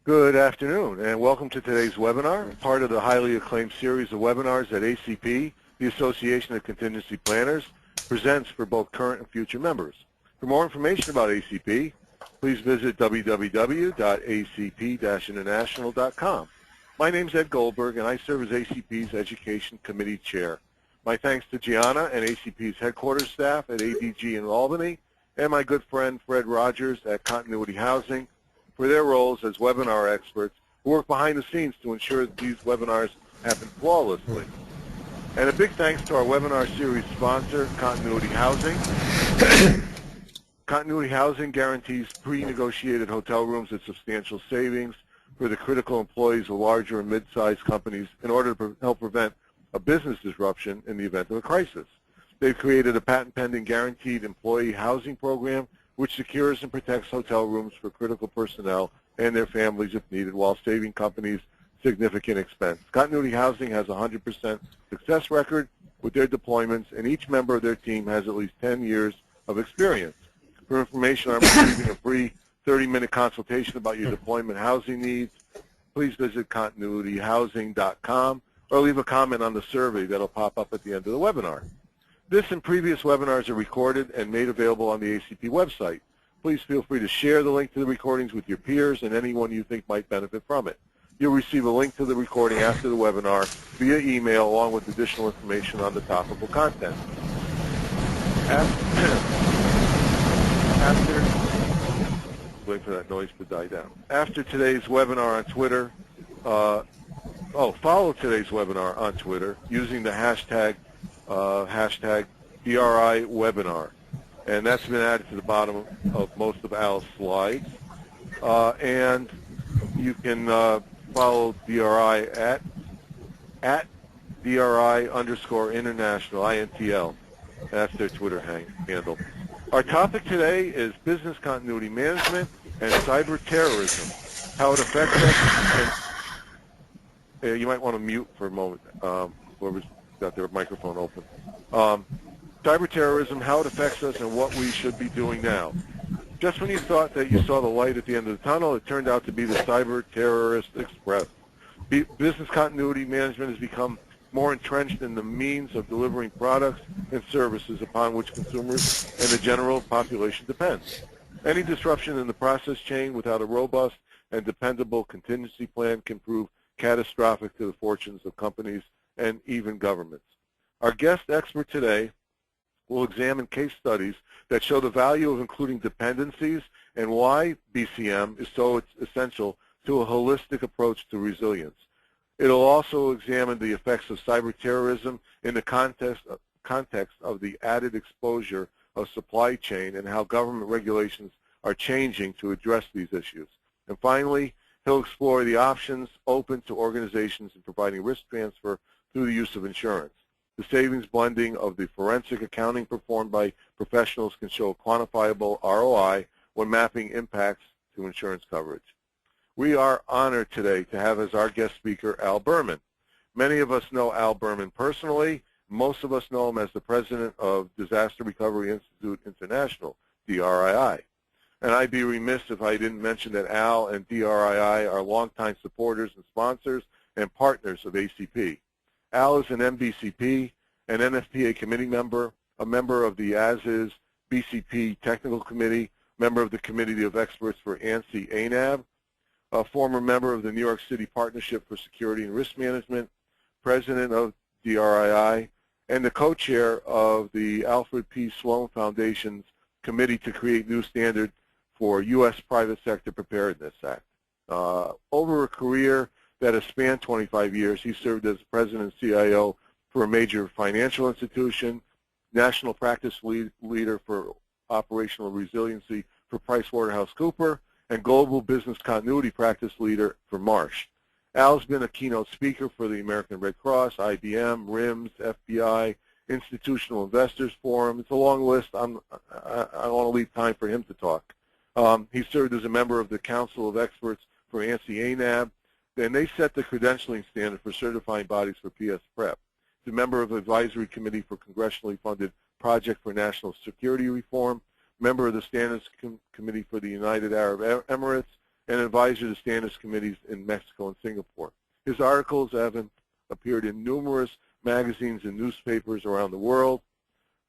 Good afternoon, and welcome to today's webinar, part of the highly acclaimed series of webinars that ACP, the Association of Contingency Planners, presents for both current and future members. For more information about ACP, please visit www.acp-international.com. My name is Ed Goldberg, and I serve as ACP's Education Committee Chair. My thanks to Gianna and ACP's headquarters staff at ADG in Albany, and my good friend Fred Rogers at Continuity Housing, for their roles as webinar experts who work behind the scenes to ensure that these webinars happen flawlessly. And a big thanks to our webinar series sponsor, Continuity Housing. Continuity Housing guarantees pre-negotiated hotel rooms at substantial savings for the critical employees of larger and mid-sized companies in order to help prevent a business disruption in the event of a crisis. They've created a patent-pending guaranteed employee housing program which secures and protects hotel rooms for critical personnel and their families if needed, while saving companies significant expense. Continuity Housing has a 100% success record with their deployments, and each member of their team has at least 10 years of experience. For information on receiving a free 30-minute consultation about your deployment housing needs, please visit continuityhousing.com or leave a comment on the survey that will pop up at the end of the webinar. This and previous webinars are recorded and made available on the ACP website. Please feel free to share the link to the recordings with your peers and anyone you think might benefit from it. You'll receive a link to the recording after the webinar via email along with additional information on the topical content. Wait for that noise to die down. After today's webinar on Twitter, follow today's webinar on Twitter using the hashtag BRI webinar, and that's been added to the bottom of most of Al's slides. And you can follow BRI at BRI_international, INTL. That's their Twitter handle. Our topic today is business continuity management and cyber terrorism, how it affects us. And, you might want to mute for a moment, whoever's got their microphone open. Cyber terrorism, how it affects us, and what we should be doing now. Just when you thought that you saw the light at the end of the tunnel, it turned out to be the cyber terrorist express. Business continuity management has become more entrenched in the means of delivering products and services upon which consumers and the general population depends. Any disruption in the process chain without a robust and dependable contingency plan can prove catastrophic to the fortunes of companies and even governments. Our guest expert today will examine case studies that show the value of including dependencies and why BCM is so essential to a holistic approach to resilience. It will also examine the effects of cyber terrorism in the context of the added exposure of supply chain and how government regulations are changing to address these issues. And finally, he'll explore the options open to organizations in providing risk transfer through the use of insurance. The savings blending of the forensic accounting performed by professionals can show quantifiable ROI when mapping impacts to insurance coverage. We are honored today to have as our guest speaker Al Berman. Many of us know Al Berman personally. Most of us know him as the president of Disaster Recovery Institute International, DRII. And I'd be remiss if I didn't mention that Al and DRII are longtime supporters and sponsors and partners of ACP. Al is an MBCP, an NFPA committee member, a member of the ASIS BCP Technical Committee, member of the Committee of Experts for ANSI ANAB, a former member of the New York City Partnership for Security and Risk Management, president of DRII, and the co-chair of the Alfred P. Sloan Foundation's Committee to Create New Standard for U.S. Private Sector Preparedness Act. Over a career that has spanned 25 years, he served as president and CIO for a major financial institution, national practice leader for operational resiliency for PricewaterhouseCoopers, and global business continuity practice leader for Marsh. Al's been a keynote speaker for the American Red Cross, IBM, RIMS, FBI, Institutional Investors Forum. It's a long list. I want to leave time for him to talk. He served as a member of the Council of Experts for ANSI ANAB, and they set the credentialing standard for certifying bodies for PS Prep. He's a member of the Advisory Committee for Congressionally Funded Project for National Security Reform, member of the Standards Committee for the United Arab Emirates, and advisor to standards committees in Mexico and Singapore. His articles have appeared in numerous magazines and newspapers around the world,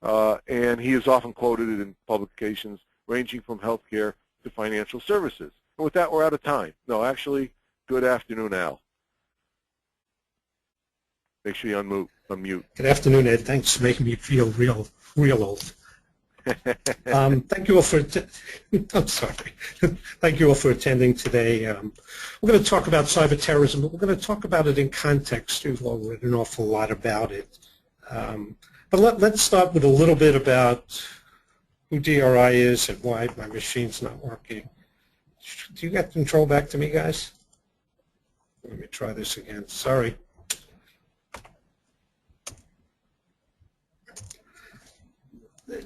and he is often quoted in publications ranging from healthcare to financial services. And with that, we're out of time. No, actually, good afternoon, Al. Make sure you unmute. Good afternoon, Ed. Thanks for making me feel real old. Thank you all for I'm sorry. Thank you all for attending today. We're going to talk about cyber terrorism, but we're going to talk about it in context. You've all read an awful lot about it. But let's start with a little bit about who DRI is and why my machine's not working. Do you get control back to me, guys? Let me try this again. Sorry.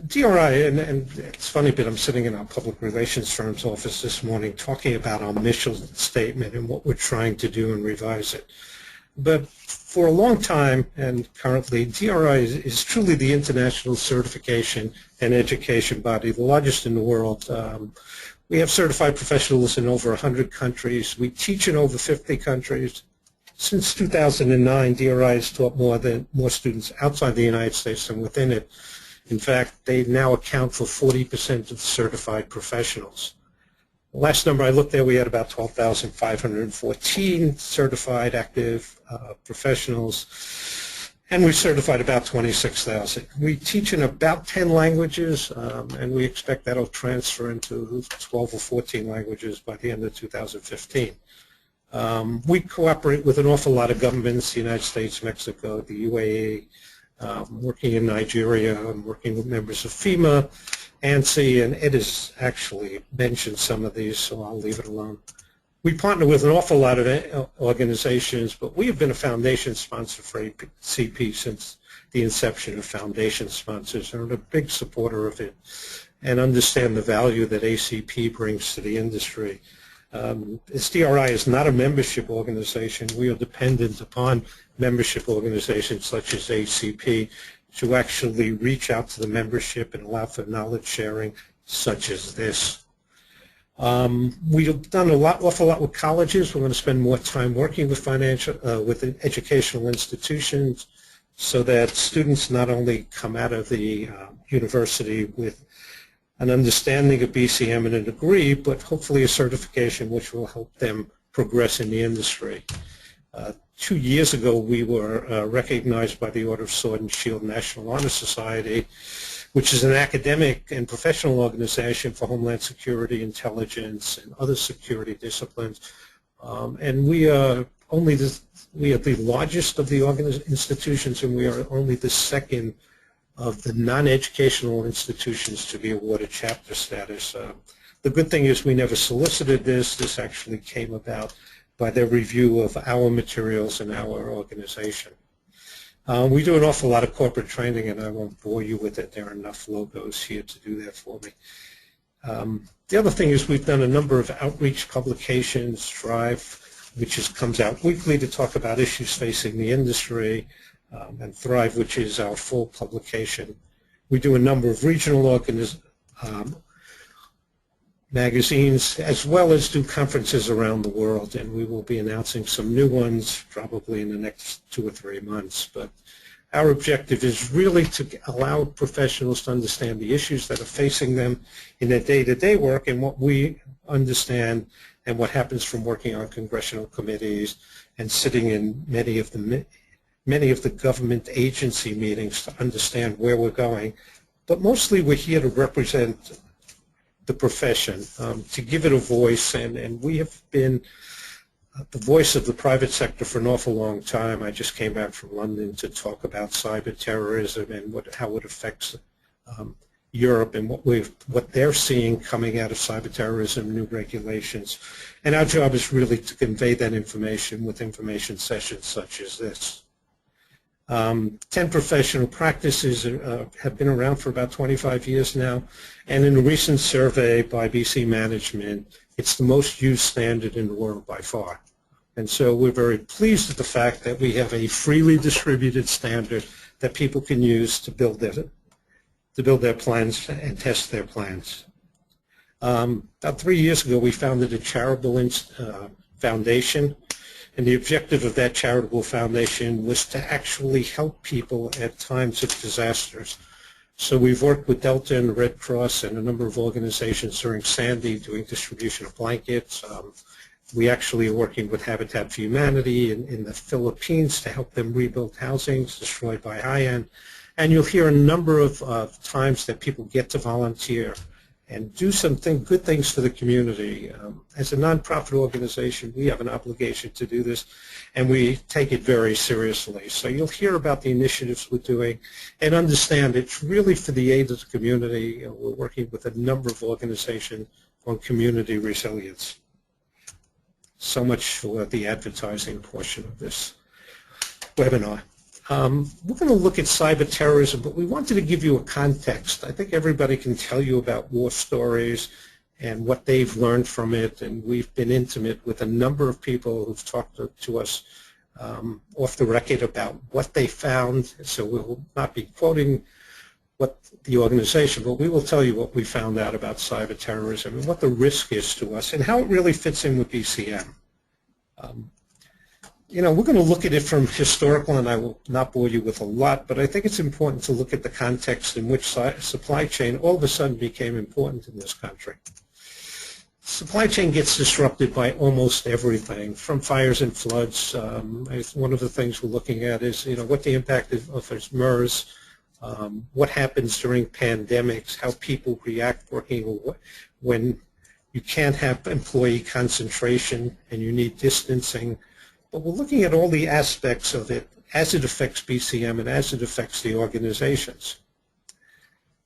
DRI, and it's funny, but I'm sitting in our public relations firm's office this morning talking about our mission statement and what we're trying to do and revise it. But for a long time, and currently, DRI is truly the international certification and education body, the largest in the world. We have certified professionals in over 100 countries. We teach in over 50 countries. Since 2009, DRI has taught more students outside the United States than within it. In fact, they now account for 40% of the certified professionals. The last number I looked at, we had about 12,514 certified active professionals, and we certified about 26,000. We teach in about 10 languages, and we expect that'll transfer into 12 or 14 languages by the end of 2015. We cooperate with an awful lot of governments, the United States, Mexico, the UAE, working in Nigeria. I'm working with members of FEMA, ANSI, and Ed has actually mentioned some of these, so I'll leave it alone. We partner with an awful lot of organizations, but we have been a foundation sponsor for ACP since the inception of foundation sponsors, and I'm a big supporter of it and understand the value that ACP brings to the industry. DRI is not a membership organization. We are dependent upon membership organizations such as ACP to actually reach out to the membership and allow for knowledge sharing such as this. We've done awful lot with colleges. We're going to spend more time working with with educational institutions so that students not only come out of the university with an understanding of BCM and a degree, but hopefully a certification which will help them progress in the industry. 2 years ago, we were recognized by the Order of Sword and Shield National Honor Society, which is an academic and professional organization for Homeland Security, intelligence, and other security disciplines. And we are the largest of the institutions, and we are only the second of the non-educational institutions to be awarded chapter status. The good thing is we never solicited this. This actually came about by their review of our materials and our organization. We do an awful lot of corporate training, and I won't bore you with it. There are enough logos here to do that for me. The other thing is we've done a number of outreach publications, Drive, which comes out weekly to talk about issues facing the industry, and Thrive, which is our full publication. We do a number of regional magazines, as well as do conferences around the world, and we will be announcing some new ones probably in the next 2 or 3 months. But our objective is really to allow professionals to understand the issues that are facing them in their day-to-day work and what we understand and what happens from working on congressional committees and sitting in many of the government agency meetings to understand where we're going. But mostly we're here to represent the profession, to give it a voice, and we have been the voice of the private sector for an awful long time. I just came back from London to talk about cyber terrorism and how it affects Europe and what they're seeing coming out of cyber terrorism, new regulations. And our job is really to convey that information with information sessions such as this. 10 professional practices have been around for about 25 years now, and in a recent survey by BC Management, it's the most used standard in the world by far. And so we're very pleased with the fact that we have a freely distributed standard that people can use to build their plans and test their plans. About 3 years ago, we founded a charitable foundation, and the objective of that charitable foundation was to actually help people at times of disasters. So we've worked with Delta and the Red Cross and a number of organizations during Sandy doing distribution of blankets. We actually are working with Habitat for Humanity in the Philippines to help them rebuild housings destroyed by high-end. And you'll hear a number of times that people get to volunteer and do good things for the community. As a nonprofit organization, we have an obligation to do this, and we take it very seriously. So you'll hear about the initiatives we're doing and understand it's really for the aid of the community. We're working with a number of organizations on community resilience. So much for the advertising portion of this webinar. We're going to look at cyber terrorism, but we wanted to give you a context. I think everybody can tell you about war stories and what they've learned from it, and we've been intimate with a number of people who've talked to us off the record about what they found. So we will not be quoting what the organization, but we will tell you what we found out about cyber terrorism and what the risk is to us and how it really fits in with BCM. We're going to look at it from historical, and I will not bore you with a lot, but I think it's important to look at the context in which supply chain all of a sudden became important in this country. Supply chain gets disrupted by almost everything, from fires and floods. One of the things we're looking at is, what the impact of MERS, what happens during pandemics, how people react working when you can't have employee concentration and you need distancing. But we're looking at all the aspects of it as it affects BCM and as it affects the organizations.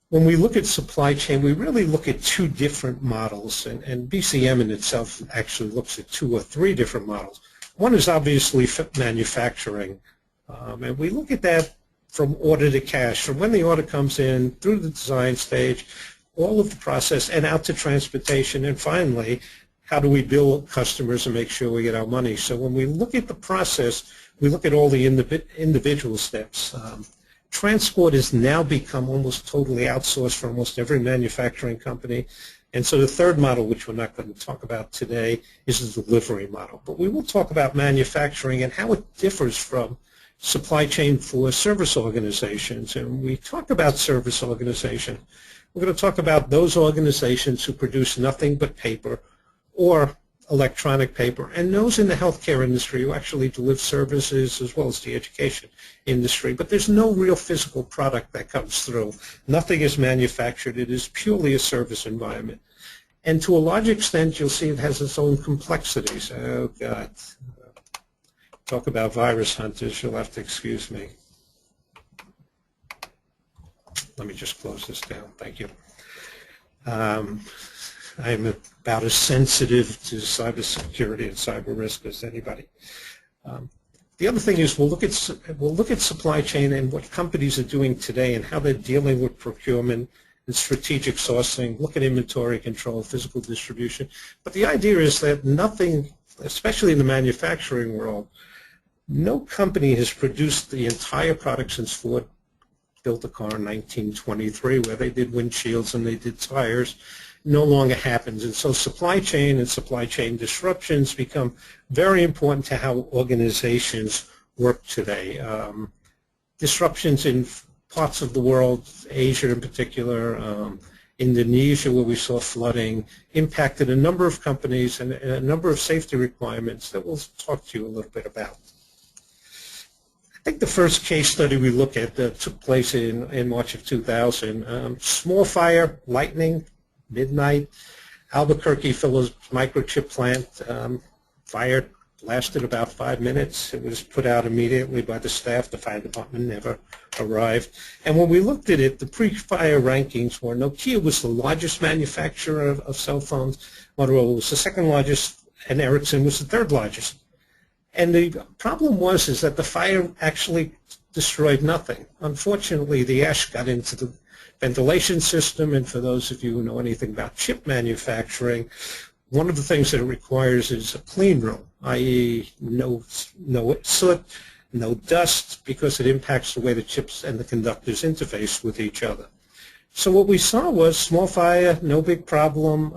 When we look at supply chain, we really look at two different models, and BCM in itself actually looks at 2 or 3 different models. One is obviously manufacturing, and we look at that from order to cash, from when the order comes in through the design stage, all of the process, and out to transportation, and finally, how do we bill customers and make sure we get our money? So when we look at the process, we look at all the individual steps. Transport has now become almost totally outsourced for almost every manufacturing company. And so the third model, which we're not going to talk about today, is the delivery model. But we will talk about manufacturing and how it differs from supply chain for service organizations. And when we talk about service organizations, we're going to talk about those organizations who produce nothing but paper or electronic paper, and those in the healthcare industry who actually deliver services as well as the education industry. But there's no real physical product that comes through. Nothing is manufactured. It is purely a service environment. And to a large extent, you'll see it has its own complexities. Oh, God. Talk about virus hunters. You'll have to excuse me. Let me just close this down. Thank you. I'm about as sensitive to cybersecurity and cyber risk as anybody. The other thing is we'll look at supply chain and what companies are doing today and how they're dealing with procurement and strategic sourcing, look at inventory control, physical distribution. But the idea is that nothing, especially in the manufacturing world, no company has produced the entire product since Ford built a car in 1923 where they did windshields and they did tires. No longer happens. And so supply chain and supply chain disruptions become very important to how organizations work today. Disruptions in parts of the world, Asia in particular, Indonesia where we saw flooding, impacted a number of companies and a number of safety requirements that we'll talk to you a little bit about. I think the first case study we look at took place in March of 2000. Small fire, lightning, midnight, Albuquerque Philips microchip plant. Fire lasted about 5 minutes. It was put out immediately by the staff. The fire department never arrived. And when we looked at it, the pre-fire rankings were Nokia was the largest manufacturer of cell phones, Motorola was the second largest, and Ericsson was the third largest. And the problem is that the fire actually destroyed nothing. Unfortunately, the ash got into the ventilation system, and for those of you who know anything about chip manufacturing, one of the things that it requires is a clean room, i.e. no soot, no dust, because it impacts the way the chips and the conductors interface with each other. So what we saw was small fire, no big problem.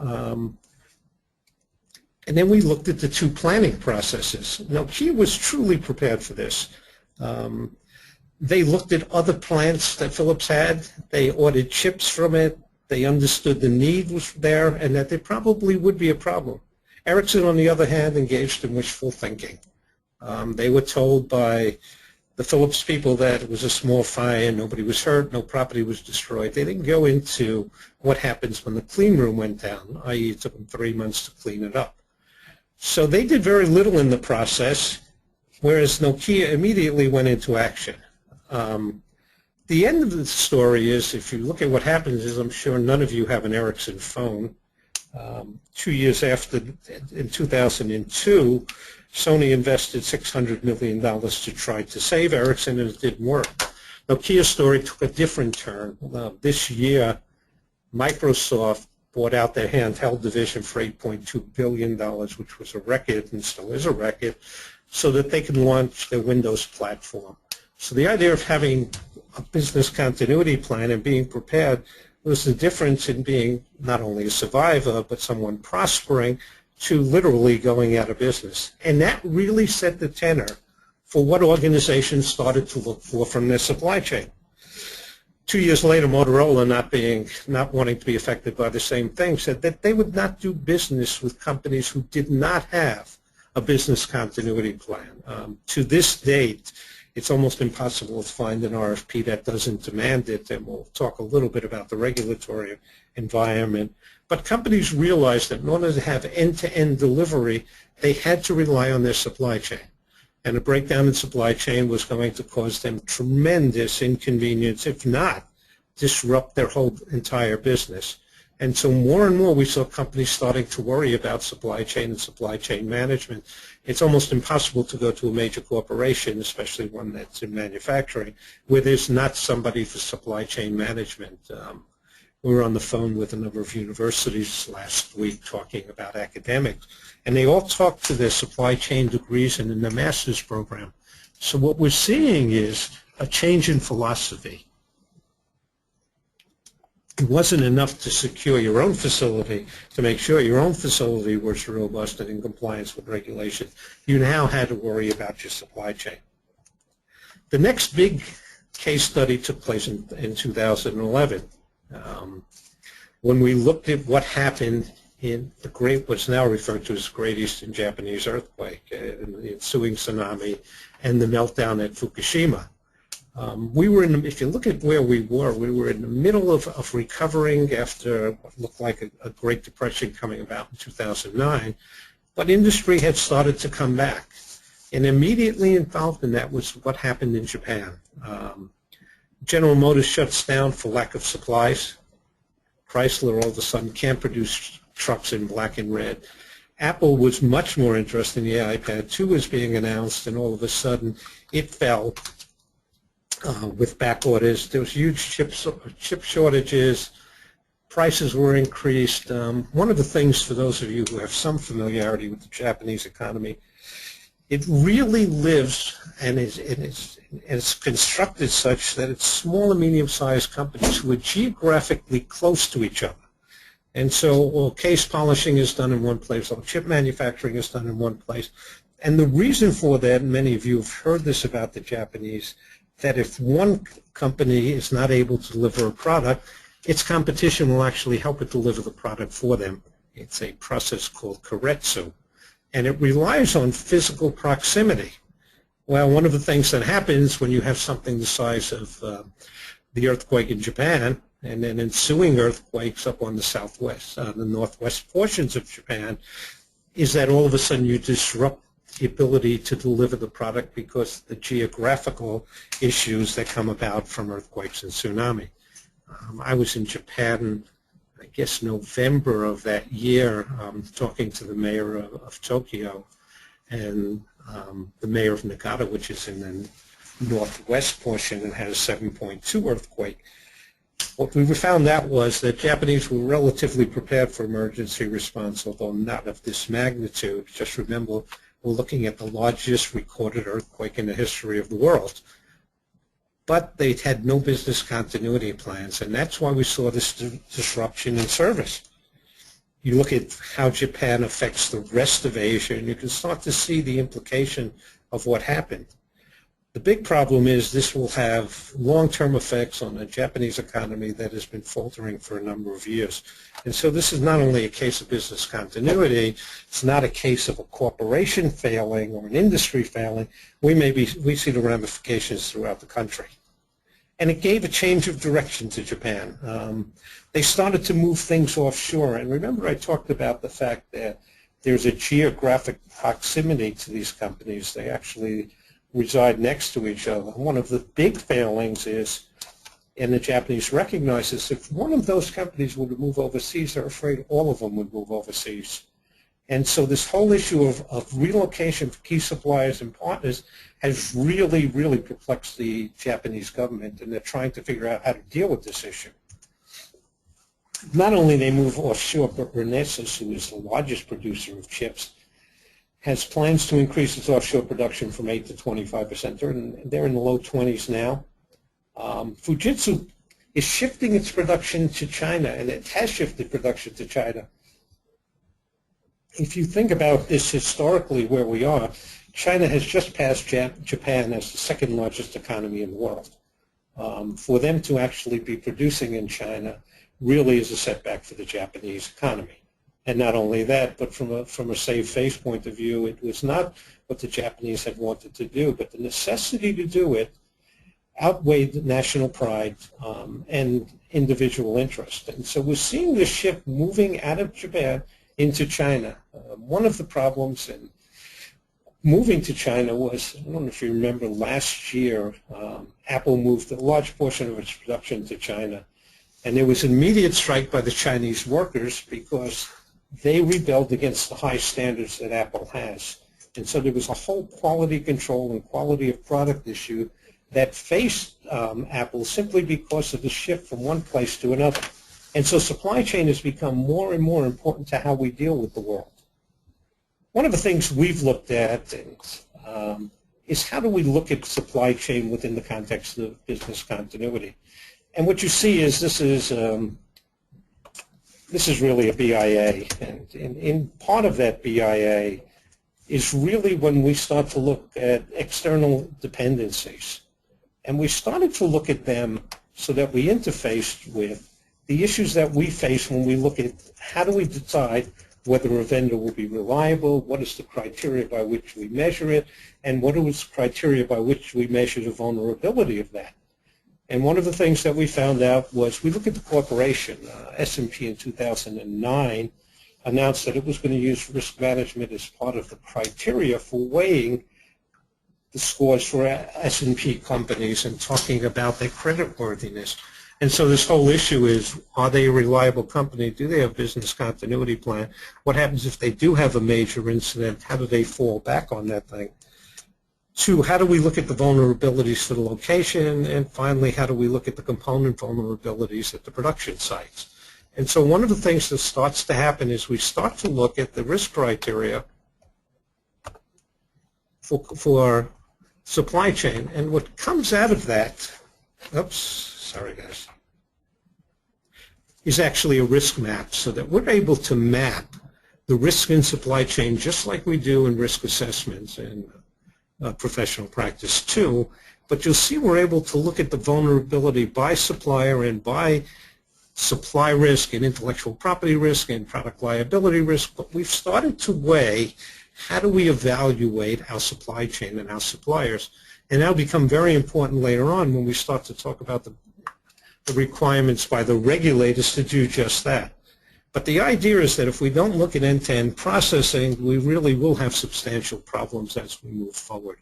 And then we looked at the two planning processes. Now, Kia was truly prepared for this. They looked at other plants that Philips had. They ordered chips from it. They understood the need was there and that there probably would be a problem. Ericsson, on the other hand, engaged in wishful thinking. They were told by the Philips people that it was a small fire, nobody was hurt, no property was destroyed. They didn't go into what happens when the clean room went down, i.e. it took them 3 months to clean it up. So they did very little in the process, whereas Nokia immediately went into action. The end of the story is, if you look at what happens, is I'm sure none of you have an Ericsson phone. 2 years after, in 2002, Sony invested $600 million to try to save Ericsson, and it didn't work. Nokia's story took a different turn. This year, Microsoft bought out their handheld division for $8.2 billion, which was a record and still is a record, so that they can launch their Windows platform. So the idea of having a business continuity plan and being prepared was the difference in being not only a survivor, but someone prospering, to literally going out of business. And that really set the tenor for what organizations started to look for from their supply chain. 2 years later, Motorola, not wanting to be affected by the same thing, said that they would not do business with companies who did not have a business continuity plan. To this date, it's almost impossible to find an RFP that doesn't demand it, and we'll talk a little bit about the regulatory environment. But companies realized that in order to have end-to-end delivery, they had to rely on their supply chain. And a breakdown in supply chain was going to cause them tremendous inconvenience, if not disrupt their whole entire business. And so more and more we saw companies starting to worry about supply chain and supply chain management. It's almost impossible to go to a major corporation, especially one that's in manufacturing, where there's not somebody for supply chain management. We were on the phone with a number of universities last week talking about academics, and they all talk to their supply chain degrees and in their master's program. So what we're seeing is a change in philosophy. It wasn't enough to secure your own facility, to make sure your own facility was robust and in compliance with regulations. You now had to worry about your supply chain. The next big case study took place in 2011. When we looked at what happened in what's now referred to as the Great Eastern Japanese Earthquake, the ensuing tsunami, and the meltdown at Fukushima. We were if you look at where we were in the middle of recovering after what looked like a Great Depression coming about in 2009, but industry had started to come back. And immediately involved in that was what happened in Japan. General Motors shuts down for lack of supplies. Chrysler all of a sudden can't produce trucks in black and red. Apple was much more interested in the iPad 2 was being announced, and all of a sudden it fell with back orders. There was huge chip shortages. Prices were increased. One of the things, for those of you who have some familiarity with the Japanese economy, it really lives and it's constructed such that it's small and medium-sized companies who are geographically close to each other. And so all case polishing is done in one place, all chip manufacturing is done in one place. And the reason for that, and many of you have heard this about the Japanese, that if one company is not able to deliver a product, its competition will actually help it deliver the product for them. It's a process called keiretsu. And it relies on physical proximity. Well, one of the things that happens when you have something the size of the earthquake in Japan and then ensuing earthquakes up on the southwest, the northwest portions of Japan, is that all of a sudden you disrupt the ability to deliver the product because of the geographical issues that come about from earthquakes and tsunami. I was in Japan, I guess November of that year, talking to the mayor of Tokyo and the mayor of Nagata, which is in the northwest portion and had a 7.2 earthquake. What we found out was that Japanese were relatively prepared for emergency response, although not of this magnitude. Just remember, we're looking at the largest recorded earthquake in the history of the world. but they had no business continuity plans, and that's why we saw this disruption in service. You look at how Japan affects the rest of Asia, and you can start to see the implication of what happened. The big problem is this will have long-term effects on the Japanese economy that has been faltering for a number of years. And so this is not only a case of business continuity, it's not a case of a corporation failing or an industry failing. We see the ramifications throughout the country. And it gave a change of direction to Japan. They started to move things offshore. And remember I talked about the fact that there's a geographic proximity to these companies. They actually reside next to each other. One of the big failings is, and the Japanese recognize this, if one of those companies were to move overseas, they're afraid all of them would move overseas. And so this whole issue of relocation for key suppliers and partners has really, really perplexed the Japanese government, and they're trying to figure out how to deal with this issue. Not only they move offshore, but Renesas, who is the largest producer of chips, has plans to increase its offshore production from 8 to 25%. They're in the low 20s now. Fujitsu is shifting its production to China, and it has shifted production to China. If you think about this historically where we are, China has just passed Japan as the second largest economy in the world. For them to actually be producing in China really is a setback for the Japanese economy. And not only that, but from a save face point of view, it was not what the Japanese had wanted to do, but the necessity to do it outweighed national pride and individual interest. And so we're seeing this shift moving out of Japan into China. One of the problems in moving to China was, I don't know if you remember, last year Apple moved a large portion of its production to China. And there was an immediate strike by the Chinese workers because they rebelled against the high standards that Apple has. And so there was a whole quality control and quality of product issue that faced Apple simply because of the shift from one place to another. And so supply chain has become more and more important to how we deal with the world. One of the things we've looked at is how do we look at supply chain within the context of business continuity. And what you see is this is really a BIA, and in part of that BIA is really when we start to look at external dependencies. And we started to look at them so that we interfaced with the issues that we face when we look at how do we decide whether a vendor will be reliable, what is the criteria by which we measure it, and what is the criteria by which we measure the vulnerability of that. And one of the things that we found out was we look at the corporation. S&P in 2009 announced that it was going to use risk management as part of the criteria for weighing the scores for S&P companies and talking about their creditworthiness. And so this whole issue is, are they a reliable company? Do they have a business continuity plan? What happens if they do have a major incident? How do they fall back on that thing? Two, how do we look at the vulnerabilities to the location? And finally, how do we look at the component vulnerabilities at the production sites? And so one of the things that starts to happen is we start to look at the risk criteria for supply chain. And what comes out of that, is actually a risk map, so that we're able to map the risk in supply chain just like we do in risk assessments and professional practice too. But you'll see we're able to look at the vulnerability by supplier and by supply risk and intellectual property risk and product liability risk. But we've started to weigh how do we evaluate our supply chain and our suppliers. And that'll become very important later on when we start to talk about the requirements by the regulators to do just that. But the idea is that if we don't look at end-to-end processing, we really will have substantial problems as we move forward.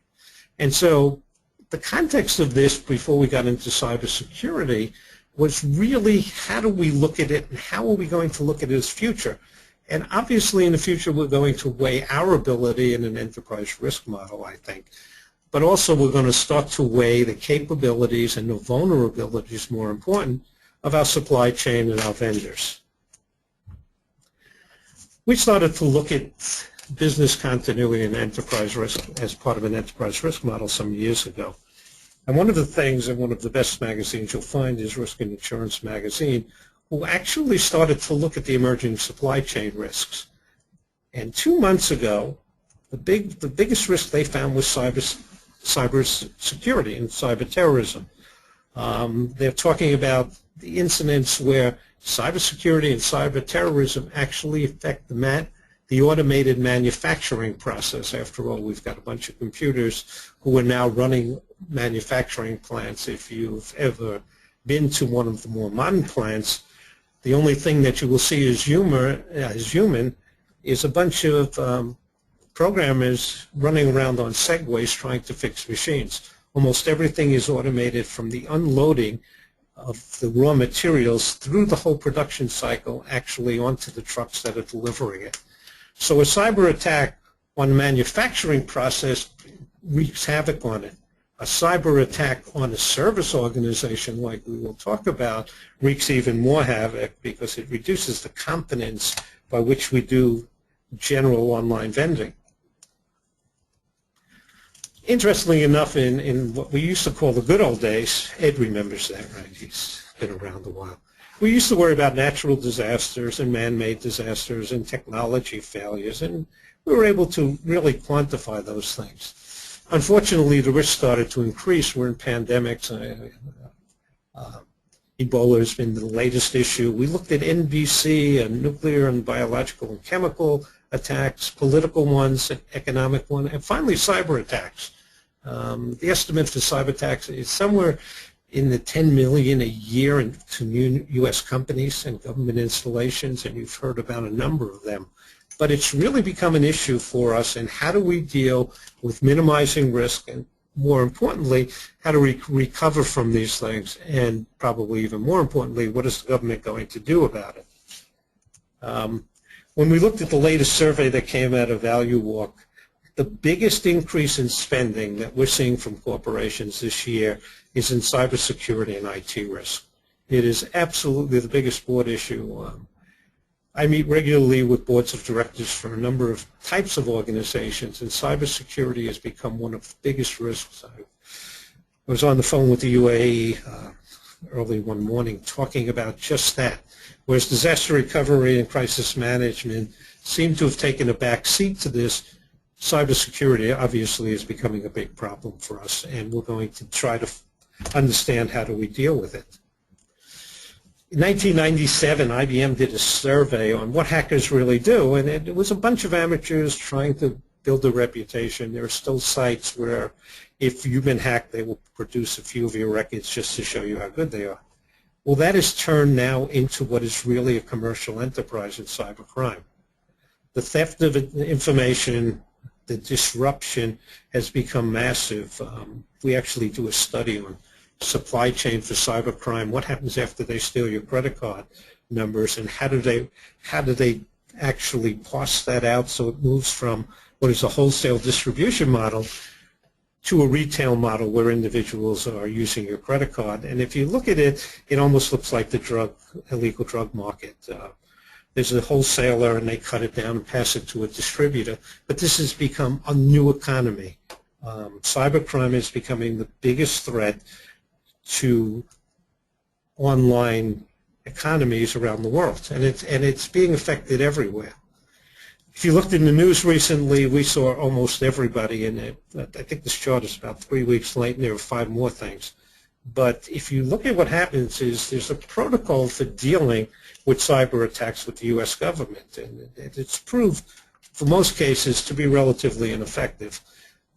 And so the context of this before we got into cybersecurity was really how do we look at it and how are we going to look at it as future? And obviously in the future we're going to weigh our ability in an enterprise risk model, I think. But also we're going to start to weigh the capabilities and the vulnerabilities, more important, of our supply chain and our vendors. We started to look at business continuity and enterprise risk as part of an enterprise risk model some years ago. And one of the things, and one of the best magazines you'll find is Risk and Insurance Magazine, who actually started to look at the emerging supply chain risks. And 2 months ago, the biggest risk they found was cyber security and cyber terrorism. They're talking about the incidents where cybersecurity and cyber terrorism actually affect the automated manufacturing process. After all, we've got a bunch of computers who are now running manufacturing plants. If you've ever been to one of the more modern plants, the only thing that you will see as human is a bunch of programmers running around on segways trying to fix machines. Almost everything is automated from the unloading of the raw materials through the whole production cycle actually onto the trucks that are delivering it. So a cyber attack on the manufacturing process wreaks havoc on it. A cyber attack on a service organization, like we will talk about, wreaks even more havoc because it reduces the confidence by which we do general online vending. Interestingly enough, in what we used to call the good old days, Ed remembers that, right? He's been around a while. We used to worry about natural disasters and man-made disasters and technology failures, and we were able to really quantify those things. Unfortunately, the risk started to increase. We're in pandemics. Ebola has been the latest issue. We looked at NBC and nuclear and biological and chemical attacks, political ones, economic ones, and finally cyber attacks. The estimate for cyber attacks is somewhere in the 10 million a year to U.S. companies and government installations, and you've heard about a number of them. But it's really become an issue for us, and how do we deal with minimizing risk, and more importantly, how do we recover from these things, and probably even more importantly, what is the government going to do about it? When we looked at the latest survey that came out of Value Walk, the biggest increase in spending that we're seeing from corporations this year is in cybersecurity and IT risk. It is absolutely the biggest board issue. I meet regularly with boards of directors for a number of types of organizations, and cybersecurity has become one of the biggest risks. I was on the phone with the UAE early one morning talking about just that, whereas disaster recovery and crisis management seem to have taken a back seat to this. Cybersecurity obviously is becoming a big problem for us, and we're going to try to understand how do we deal with it. In 1997, IBM did a survey on what hackers really do, and it was a bunch of amateurs trying to build a reputation. There are still sites where if you've been hacked, they will produce a few of your records just to show you how good they are. Well, that has turned now into what is really a commercial enterprise in cybercrime. The theft of information, the disruption has become massive. We actually do a study on supply chain for cybercrime. What happens after they steal your credit card numbers, and how do they actually parse that out so it moves from what is a wholesale distribution model to a retail model where individuals are using your credit card. And if you look at it, it almost looks like the illegal drug market. There's a wholesaler and they cut it down and pass it to a distributor. But this has become a new economy. Cybercrime is becoming the biggest threat to online economies around the world, and it's being affected everywhere. If you looked in the news recently, we saw almost everybody in it. I think this chart is about 3 weeks late, and there are 5 more things. But if you look at what happens is there's a protocol for dealing with cyber attacks with the U.S. government, and it's proved, for most cases, to be relatively ineffective.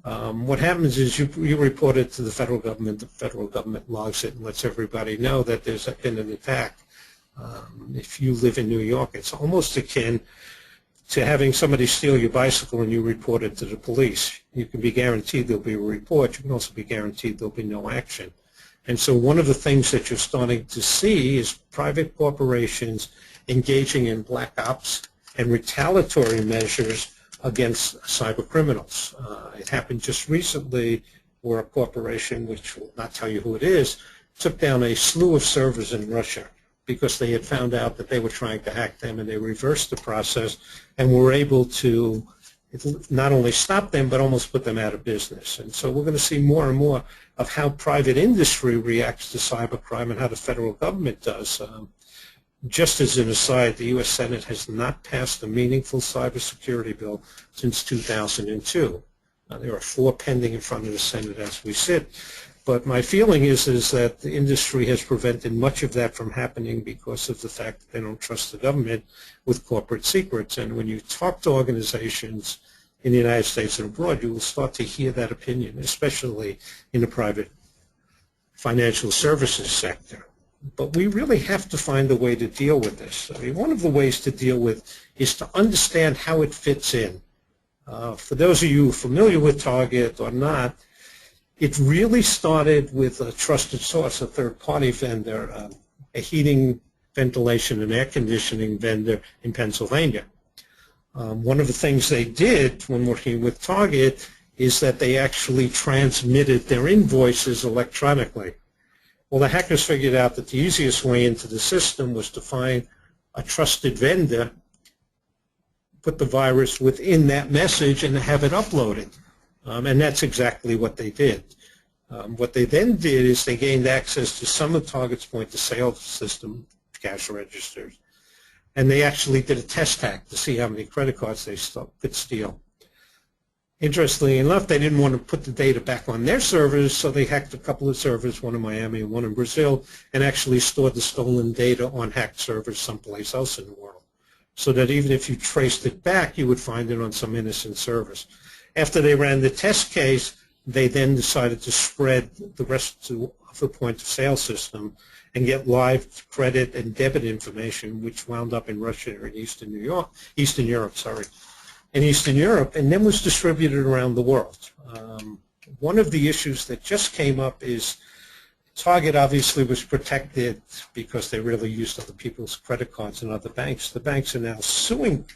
What happens is you report it to the federal government logs it and lets everybody know that there's been an attack. If you live in New York, it's almost akin to having somebody steal your bicycle and you report it to the police. You can be guaranteed there'll be a report. You can also be guaranteed there'll be no action. And so one of the things that you're starting to see is private corporations engaging in black ops and retaliatory measures against cyber criminals. It happened just recently where a corporation, which will not tell you who it is, took down a slew of servers in Russia because they had found out that they were trying to hack them, and they reversed the process and were able to it not only stopped them, but almost put them out of business. And so we're going to see more and more of how private industry reacts to cybercrime and how the federal government does. Just as an aside, the U.S. Senate has not passed a meaningful cybersecurity bill since 2002. There are 4 pending in front of the Senate as we sit. But my feeling is that the industry has prevented much of that from happening because of the fact that they don't trust the government with corporate secrets. And when you talk to organizations in the United States and abroad, you will start to hear that opinion, especially in the private financial services sector. But we really have to find a way to deal with this. I mean, one of the ways to deal with is to understand how it fits in. For those of you familiar with Target or not, it really started with a trusted source, a third-party vendor, a heating, ventilation, and air conditioning vendor in Pennsylvania. One of the things they did when working with Target is that they actually transmitted their invoices electronically. Well, the hackers figured out that the easiest way into the system was to find a trusted vendor, put the virus within that message, and have it uploaded. And that's exactly what they did. What they then did is they gained access to some of Target's point-of-sale system, cash registers, and they actually did a test hack to see how many credit cards they could steal. Interestingly enough, they didn't want to put the data back on their servers, so they hacked a couple of servers, one in Miami and one in Brazil, and actually stored the stolen data on hacked servers someplace else in the world, so that even if you traced it back, you would find it on some innocent servers. After they ran the test case, they then decided to spread the rest of the point-of-sale system and get live credit and debit information, which wound up in Russia and Eastern Europe, and then was distributed around the world. One of the issues that just came up is Target obviously was protected because they really used other people's credit cards and other banks. The banks are now suing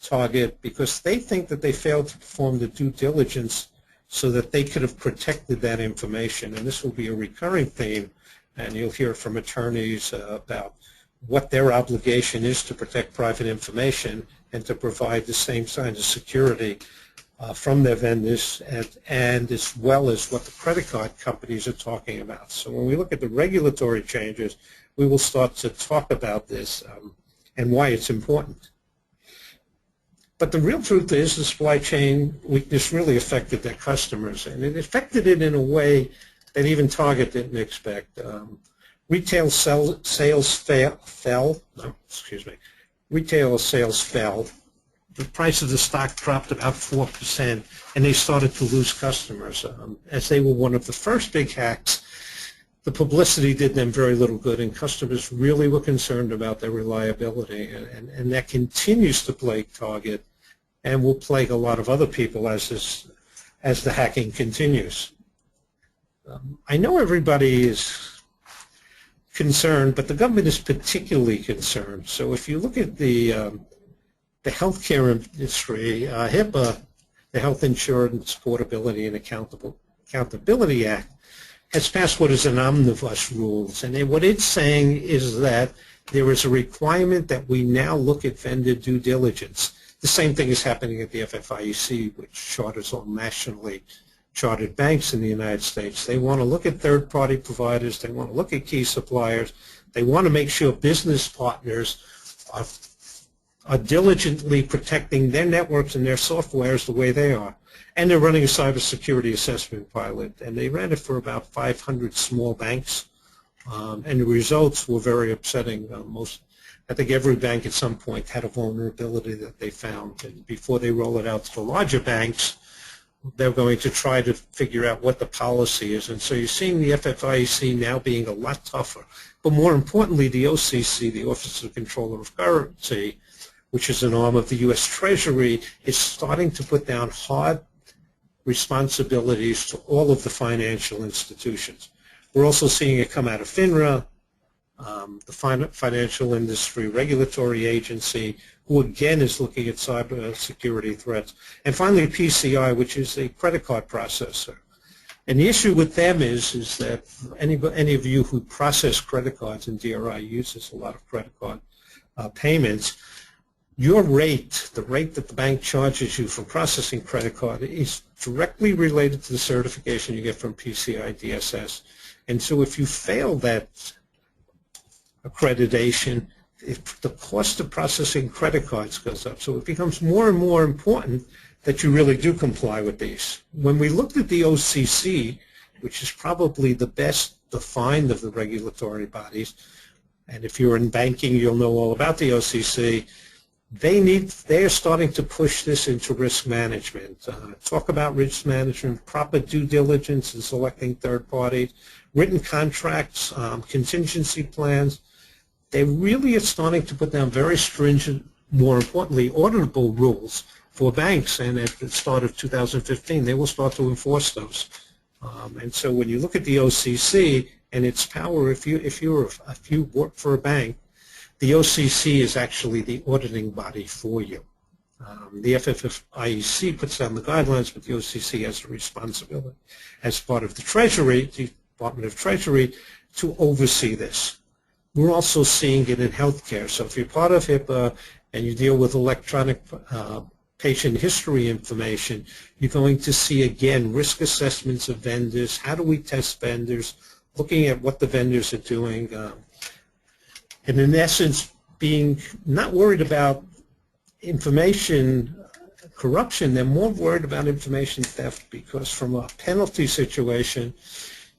Target because they think that they failed to perform the due diligence so that they could have protected that information. And this will be a recurring theme, and you'll hear from attorneys about what their obligation is to protect private information and to provide the same kind of security from their vendors, and as well as what the credit card companies are talking about. So when we look at the regulatory changes, we will start to talk about this and why it's important. But the real truth is the supply chain weakness really affected their customers, and it affected it in a way that even Target didn't expect. Retail sales fell. Retail sales fell. The price of the stock dropped about 4%, and they started to lose customers. As they were one of the first big hacks, the publicity did them very little good, and customers really were concerned about their reliability, and that continues to plague Target and will plague a lot of other people as the hacking continues. I know everybody is concerned, but the government is particularly concerned. So if you look at the healthcare industry, HIPAA, the Health Insurance Portability and Accountability Act, has passed what is an omnibus rules, and what it's saying is that there is a requirement that we now look at vendor due diligence. The same thing is happening at the FFIEC, which charters all nationally chartered banks in the United States. They want to look at third-party providers. They want to look at key suppliers. They want to make sure business partners are diligently protecting their networks and their softwares the way they are. And they're running a cybersecurity assessment pilot, and they ran it for about 500 small banks, and the results were very upsetting. I think every bank at some point had a vulnerability that they found, and before they roll it out to the larger banks, they're going to try to figure out what the policy is. And so you're seeing the FFIEC now being a lot tougher. But more importantly, the OCC, the Office of Controller of Currency, which is an arm of the U.S. Treasury, is starting to put down hard responsibilities to all of the financial institutions. We're also seeing it come out of FINRA, the Financial Industry Regulatory Agency, who again is looking at cyber security threats. And finally, PCI, which is a credit card processor. And the issue with them is that any of you who process credit cards, and DRI uses a lot of credit card payments, your rate, the rate that the bank charges you for processing credit card, is directly related to the certification you get from PCI DSS. And so if you fail that accreditation, the cost of processing credit cards goes up. So it becomes more and more important that you really do comply with these. When we looked at the OCC, which is probably the best defined of the regulatory bodies, and if you're in banking, you'll know all about the OCC, they are starting to push this into risk management. Talk about risk management, proper due diligence in selecting third parties, written contracts, contingency plans. They really are starting to put down very stringent, more importantly, auditable rules for banks, and at the start of 2015, they will start to enforce those. And so when you look at the OCC and its power, if you work for a bank, the OCC is actually the auditing body for you. The FFIEC puts down the guidelines, but the OCC has a responsibility as part of the Treasury, the Department of Treasury, to oversee this. We're also seeing it in healthcare. So if you're part of HIPAA and you deal with electronic patient history information, you're going to see, again, risk assessments of vendors. How do we test vendors? Looking at what the vendors are doing. And in essence, being not worried about information corruption, they're more worried about information theft, because from a penalty situation,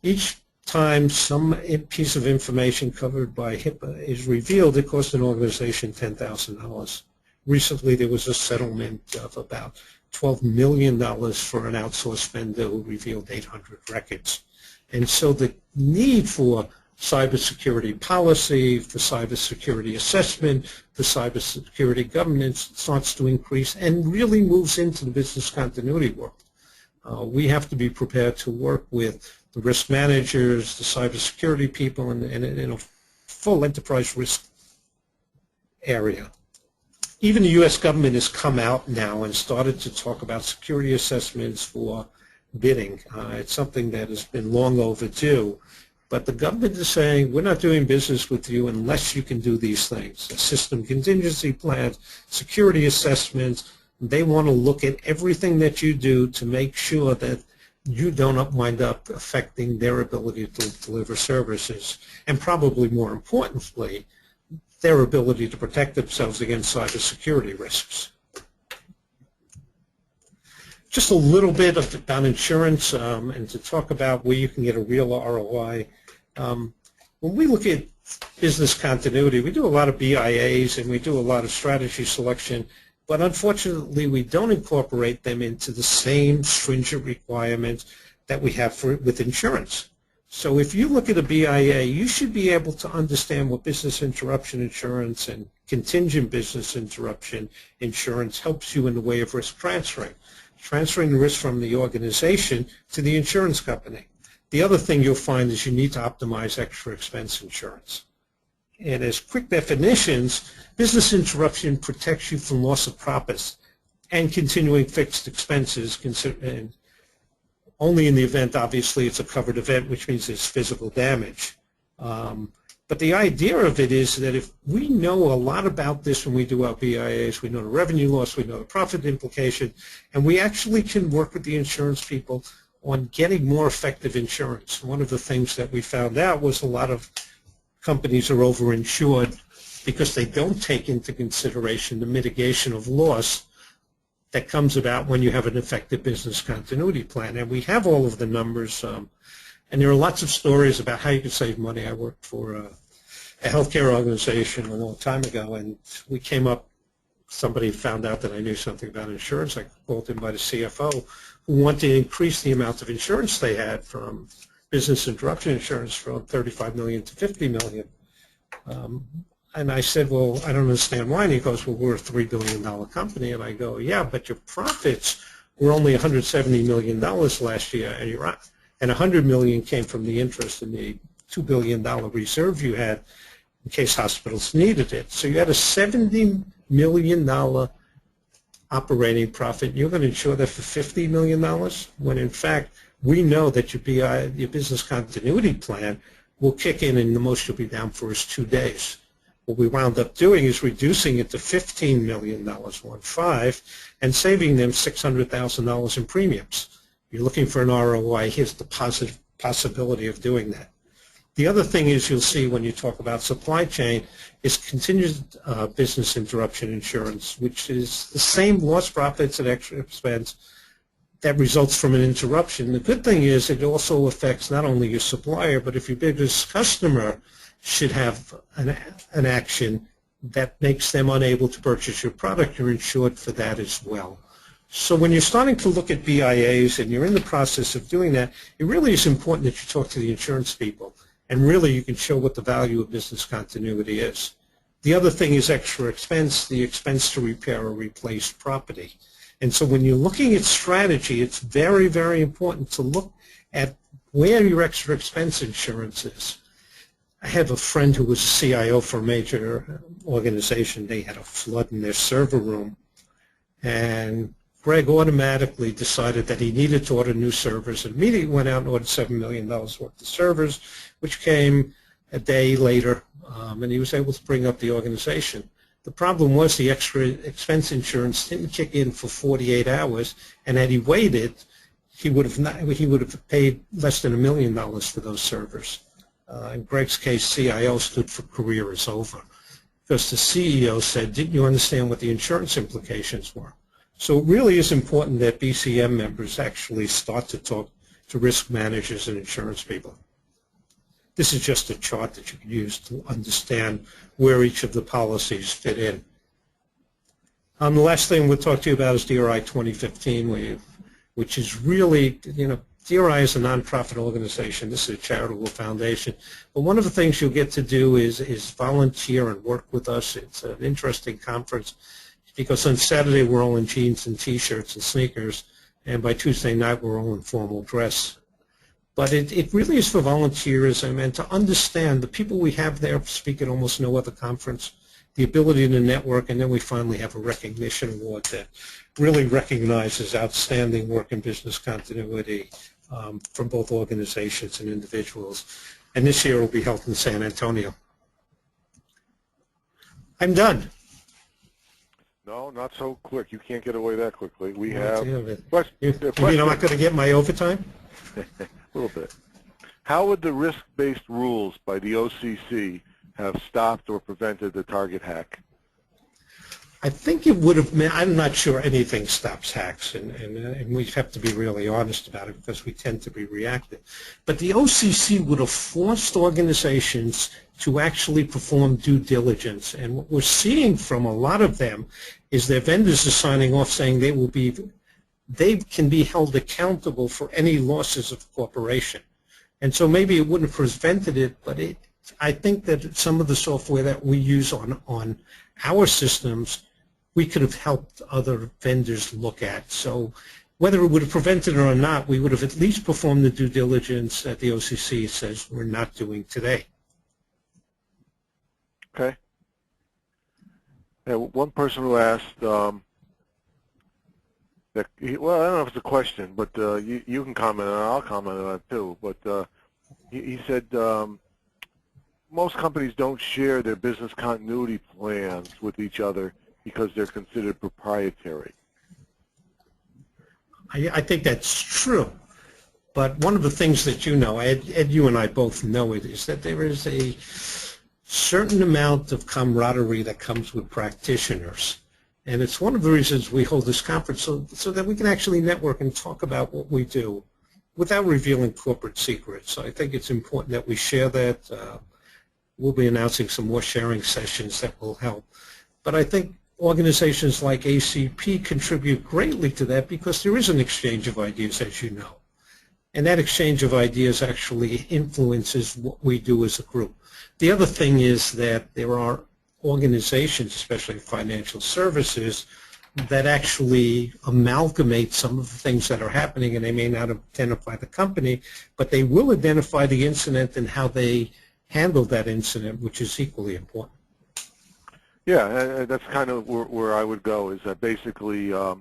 each time some piece of information covered by HIPAA is revealed, it costs an organization $10,000. Recently, there was a settlement of about $12 million for an outsourced vendor who revealed 800 records. And so the need for cybersecurity policy, for cybersecurity assessment, for cybersecurity governance starts to increase and really moves into the business continuity world. We have to be prepared to work with the risk managers, the cybersecurity people, in a full enterprise risk area. Even the U.S. government has come out now and started to talk about security assessments for bidding. It's something that has been long overdue. But the government is saying, we're not doing business with you unless you can do these things. System contingency plans, security assessments. They want to look at everything that you do to make sure that you don't wind up affecting their ability to deliver services. And probably more importantly, their ability to protect themselves against cybersecurity risks. Just a little bit about insurance and to talk about where you can get a real ROI. When we look at business continuity, we do a lot of BIAs and we do a lot of strategy selection, but unfortunately we don't incorporate them into the same stringent requirements that we have with insurance. So if you look at a BIA, you should be able to understand what business interruption insurance and contingent business interruption insurance helps you in the way of risk transferring the risk from the organization to the insurance company. The other thing you'll find is you need to optimize extra expense insurance. And as quick definitions, business interruption protects you from loss of profits and continuing fixed expenses, and only in the event, obviously, it's a covered event, which means there's physical damage. But the idea of it is that if we know a lot about this when we do our BIAs, we know the revenue loss, we know the profit implication, and we actually can work with the insurance people on getting more effective insurance. One of the things that we found out was a lot of companies are overinsured because they don't take into consideration the mitigation of loss that comes about when you have an effective business continuity plan. And we have all of the numbers, and there are lots of stories about how you can save money. I worked for a healthcare organization a long time ago, and we came up, somebody found out that I knew something about insurance. I called in by the CFO, who wanted to increase the amount of insurance they had from business interruption insurance from $35 million to $50 million. And I said, well, I don't understand why. And he goes, well, we're a $3 billion company. And I go, yeah, but your profits were only $170 million last year, and you're right. And $100 million came from the interest in the $2 billion reserve you had in case hospitals needed it. So you had a $70 million operating profit. You're going to insure that for $50 million, when in fact we know that your business continuity plan will kick in, and the most you'll be down for is 2 days. What we wound up doing is reducing it to $15 million, 1.5, and saving them $600,000 in premiums. You're looking for an ROI, here's the positive possibility of doing that. The other thing is you'll see when you talk about supply chain is continued business interruption insurance, which is the same lost profits and extra expense that results from an interruption. The good thing is it also affects not only your supplier, but if your biggest customer should have an action that makes them unable to purchase your product, you're insured for that as well. So when you're starting to look at BIAs and you're in the process of doing that, it really is important that you talk to the insurance people, and really you can show what the value of business continuity is. The other thing is extra expense, the expense to repair or replace property. And so when you're looking at strategy, it's very, very important to look at where your extra expense insurance is. I have a friend who was a CIO for a major organization. They had a flood in their server room, and Greg automatically decided that he needed to order new servers and immediately went out and ordered $7 million worth of servers, which came a day later, and he was able to bring up the organization. The problem was the extra expense insurance didn't kick in for 48 hours, and had he waited, he would have paid less than $1 million for those servers. In Greg's case, CIO stood for career is over, because the CEO said, didn't you understand what the insurance implications were? So it really is important that BCM members actually start to talk to risk managers and insurance people. This is just a chart that you can use to understand where each of the policies fit in. The last thing we'll talk to you about is DRI 2015, which is really, DRI is a nonprofit organization. This is a charitable foundation. But one of the things you'll get to do is volunteer and work with us. It's an interesting conference because on Saturday we're all in jeans and T-shirts and sneakers, and by Tuesday night we're all in formal dress. But it really is for volunteerism and to understand the people we have there speak at almost no other conference, the ability to network, and then we finally have a recognition award that really recognizes outstanding work in business continuity from both organizations and individuals. And this year will be held in San Antonio. I'm done. No, not so quick. You can't get away that quickly. We have You mean I'm not going to get my overtime? A little bit. How would the risk-based rules by the OCC have stopped or prevented the target hack? I think it would have meant, I'm not sure anything stops hacks, and we have to be really honest about it because we tend to be reactive. But the OCC would have forced organizations to actually perform due diligence. And what we're seeing from a lot of them is their vendors are signing off saying they can be held accountable for any losses of corporation. And so maybe it wouldn't have prevented it, but I think that some of the software that we use on our systems, we could have helped other vendors look at. So whether it would have prevented it or not, we would have at least performed the due diligence that the OCC says we're not doing today. Okay. Yeah, one person who asked, well, I don't know if it's a question, but you can comment on it, I'll comment on it too, but he said most companies don't share their business continuity plans with each other because they're considered proprietary. I think that's true. But one of the things that you know, Ed, you and I both know it, is that there is a certain amount of camaraderie that comes with practitioners. And it's one of the reasons we hold this conference so that we can actually network and talk about what we do without revealing corporate secrets. So I think it's important that we share that. We'll be announcing some more sharing sessions that will help. But I think organizations like ACP contribute greatly to that because there is an exchange of ideas, as you know. And that exchange of ideas actually influences what we do as a group. The other thing is that there are organizations, especially financial services, that actually amalgamate some of the things that are happening, and they may not identify the company, but they will identify the incident and how they handled that incident, which is equally important. Yeah, that's kind of where I would go, is that basically, a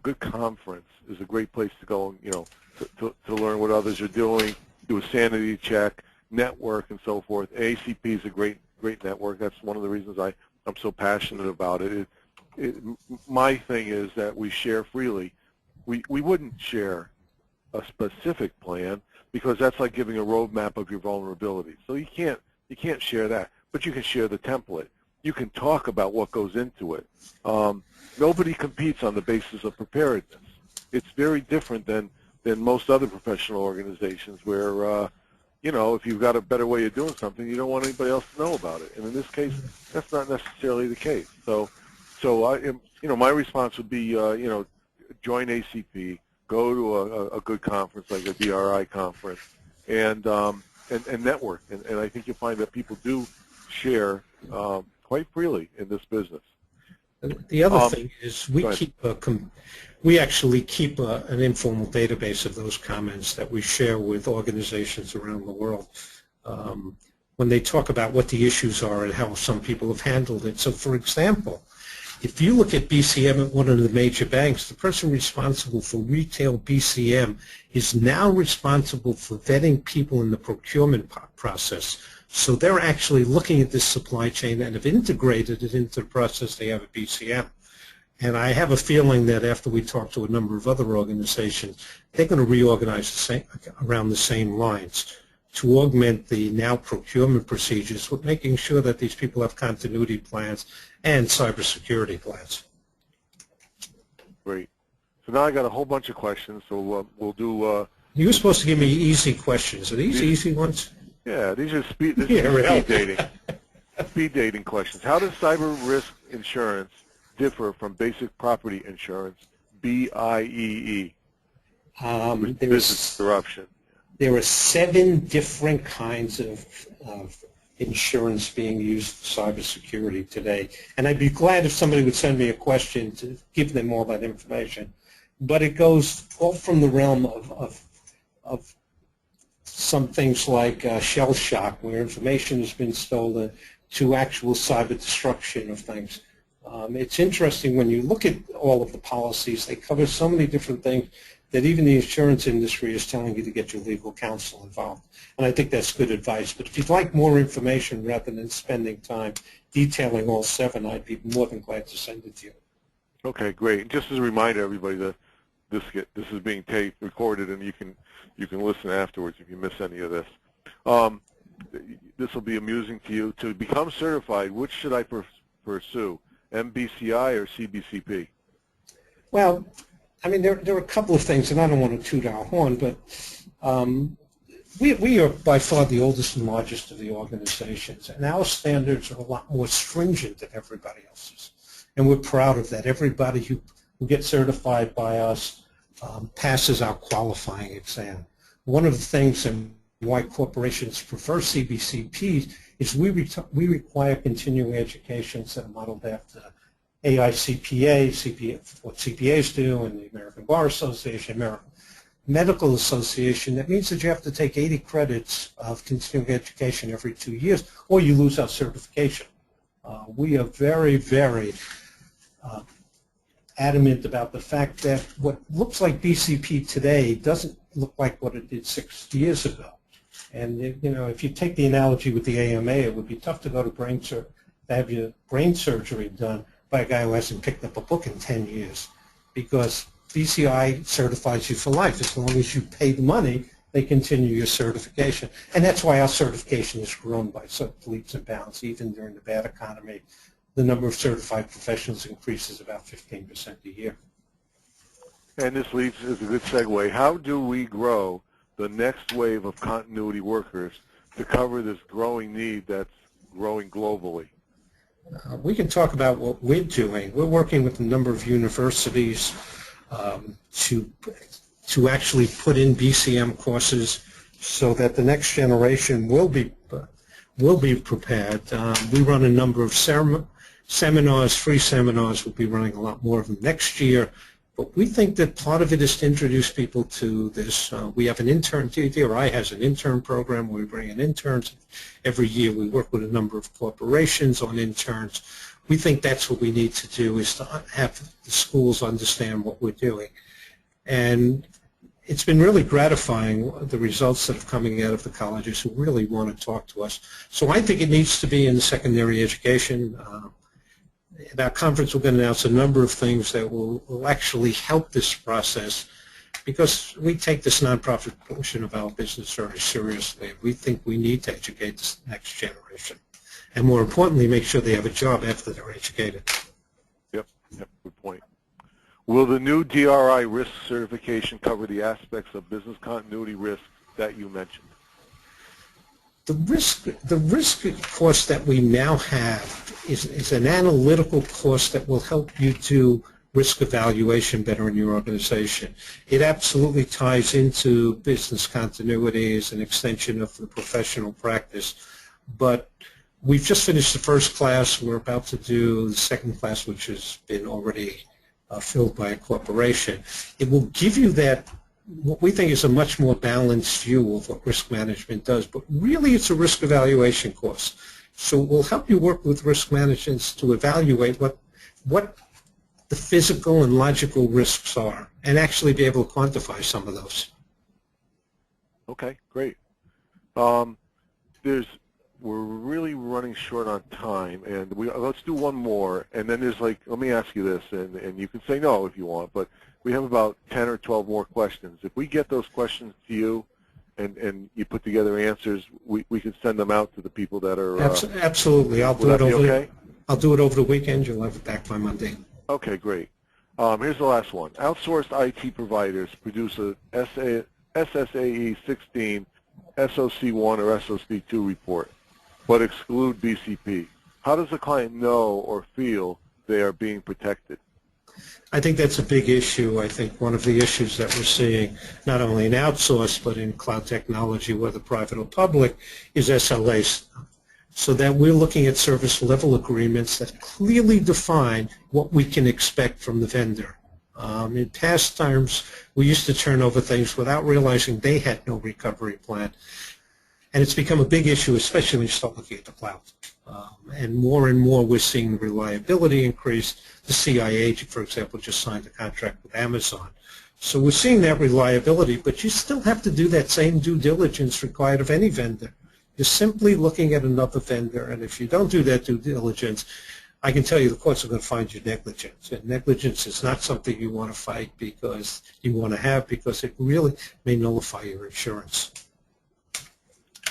good conference is a great place to go, to learn what others are doing, do a sanity check, network, and so forth. ACP is a great great network. That's one of the reasons I'm so passionate about it. My thing is that we share freely. We wouldn't share a specific plan because that's like giving a roadmap of your vulnerability. So you can't share that, but you can share the template. You can talk about what goes into it. Nobody competes on the basis of preparedness. It's very different than most other professional organizations where, you know, if you've got a better way of doing something, you don't want anybody else to know about it. And in this case, that's not necessarily the case. So you know, my response would be, you know, join ACP, go to a good conference like a DRI conference, and network. And I think you'll find that people do share quite freely in this business. The other thing is we actually keep an informal database of those comments that we share with organizations around the world when they talk about what the issues are and how some people have handled it. So, for example, if you look at BCM at one of the major banks, the person responsible for retail BCM is now responsible for vetting people in the procurement process. So they're actually looking at this supply chain and have integrated it into the process they have at BCM. And I have a feeling that after we talk to a number of other organizations, they're going to reorganize around the same lines to augment the now procurement procedures with making sure that these people have continuity plans and cybersecurity plans. Great. So now I got a whole bunch of questions, so we'll do... You were supposed to give me easy questions. Are these easy ones? Yeah, these are speed dating. Speed dating questions. How does cyber risk insurance differ from basic property insurance, BIEE? Business interruption. There are 7 different kinds of insurance being used for cybersecurity today. And I'd be glad if somebody would send me a question to give them all that information. But it goes all from the realm of some things like shell shock, where information has been stolen, to actual cyber destruction of things. It's interesting when you look at all of the policies, they cover so many different things that even the insurance industry is telling you to get your legal counsel involved. And I think that's good advice. But if you'd like more information rather than spending time detailing all 7, I'd be more than glad to send it to you. Okay, great. Just as a reminder, everybody, that this is being recorded, and you can listen afterwards if you miss any of this. This will be amusing to you. To become certified, which should I pursue, MBCI or CBCP? Well, I mean, there are a couple of things, and I don't want to toot our horn, but we are by far the oldest and largest of the organizations, and our standards are a lot more stringent than everybody else's. And we're proud of that. Everybody who gets certified by us passes our qualifying exam. One of the things and why corporations prefer CBCP is we require continuing educations that are modeled after AICPA, what CPAs do, and the American Bar Association, American Medical Association. That means that you have to take 80 credits of continuing education every 2 years, or you lose our certification. We are very, very adamant about the fact that what looks like BCP today doesn't look like what it did 6 years ago. And you know, if you take the analogy with the AMA, it would be tough to go to have your brain surgery done by a guy who hasn't picked up a book in 10 years, because BCI certifies you for life. As long as you pay the money, they continue your certification. And that's why our certification has grown by leaps and bounds. Even during the bad economy, the number of certified professionals increases about 15% a year. And this is a good segue. How do we grow the next wave of continuity workers to cover this growing need that's growing globally? We can talk about what we're doing. We're working with a number of universities to actually put in BCM courses so that the next generation will be prepared. We run a number of seminars, free seminars. We'll be running a lot more of them next year. But we think that part of it is to introduce people to this. We have an intern, DRI has an intern program where we bring in interns every year. We work with a number of corporations on interns. We think that's what we need to do, is to have the schools understand what we're doing. And it's been really gratifying, the results that are coming out of the colleges who really want to talk to us. So I think it needs to be in secondary education. At our conference, we're going to announce a number of things that will actually help this process, because we take this nonprofit portion of our business very seriously. We think we need to educate this next generation, and more importantly, make sure they have a job after they're educated. Yep, good point. Will the new DRI risk certification cover the aspects of business continuity risk that you mentioned? The risk course that we now have is an analytical course that will help you do risk evaluation better in your organization. It absolutely ties into business continuity as an extension of the professional practice. But we've just finished the first class. We're about to do the second class, which has been already filled by a corporation. It will give you that, what we think is a much more balanced view of what risk management does, but really it's a risk evaluation course. So it will help you work with risk managers to evaluate what the physical and logical risks are, and actually be able to quantify some of those. Okay, great. We're really running short on time, and let's do one more, and then there's let me ask you this, and you can say no if you want, but we have about 10 or 12 more questions. If we get those questions to you and you put together answers, we can send them out to the people that are... Absolutely. I'll do it over the weekend. You'll have it back by Monday. Okay, great. Here's the last one. Outsourced IT providers produce a SSAE 16 SOC1 or SOC2 report, but exclude BCP. How does the client know or feel they are being protected? I think that's a big issue. I think one of the issues that we're seeing, not only in outsource but in cloud technology, whether private or public, is SLAs. So that we're looking at service level agreements that clearly define what we can expect from the vendor. In past times, we used to turn over things without realizing they had no recovery plan. And it's become a big issue, especially when you start looking at the cloud. And more we're seeing the reliability increase. The CIA, for example, just signed a contract with Amazon. So we're seeing that reliability, but you still have to do that same due diligence required of any vendor. You're simply looking at another vendor, and if you don't do that due diligence, I can tell you the courts are going to find you negligence. And negligence is not something you want to fight because you want to have, because it really may nullify your insurance.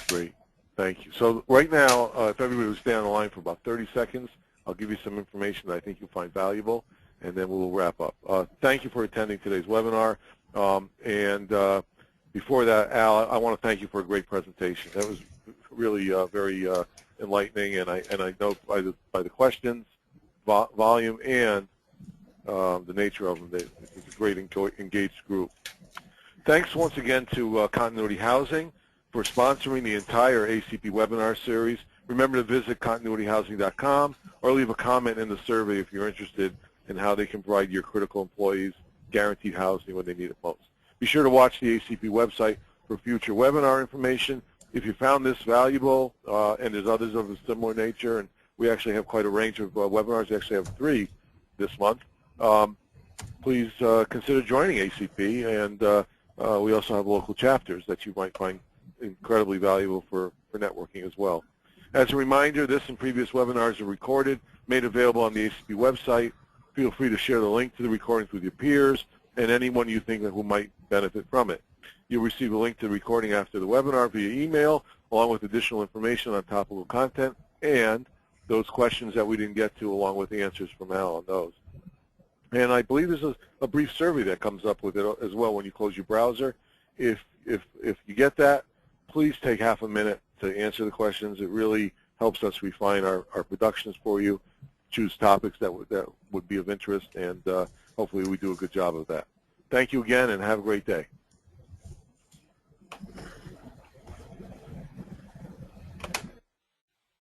Great. Thank you. So right now, if everybody would stay on the line for about 30 seconds, I'll give you some information that I think you'll find valuable, and then we'll wrap up. Thank you for attending today's webinar. Before that, Al, I want to thank you for a great presentation. That was really very enlightening, and I know by the questions, volume, and the nature of them, it's a great engaged group. Thanks once again to Continuity Housing for sponsoring the entire ACP webinar series. Remember to visit continuityhousing.com or leave a comment in the survey if you're interested in how they can provide your critical employees guaranteed housing when they need it most. Be sure to watch the ACP website for future webinar information. If you found this valuable, and there's others of a similar nature, and we actually have quite a range of webinars, we actually have 3 this month, please consider joining ACP, and we also have local chapters that you might find incredibly valuable for networking as well. As a reminder, this and previous webinars are recorded, made available on the ACP website. Feel free to share the link to the recordings with your peers and anyone you think who might benefit from it. You'll receive a link to the recording after the webinar via email, along with additional information on topical content and those questions that we didn't get to, along with the answers from Al on those. And I believe there's a brief survey that comes up with it as well when you close your browser. If you get that, please take half a minute to answer the questions. It really helps us refine our productions for you, choose topics that would be of interest, and hopefully we do a good job of that. Thank you again, and have a great day.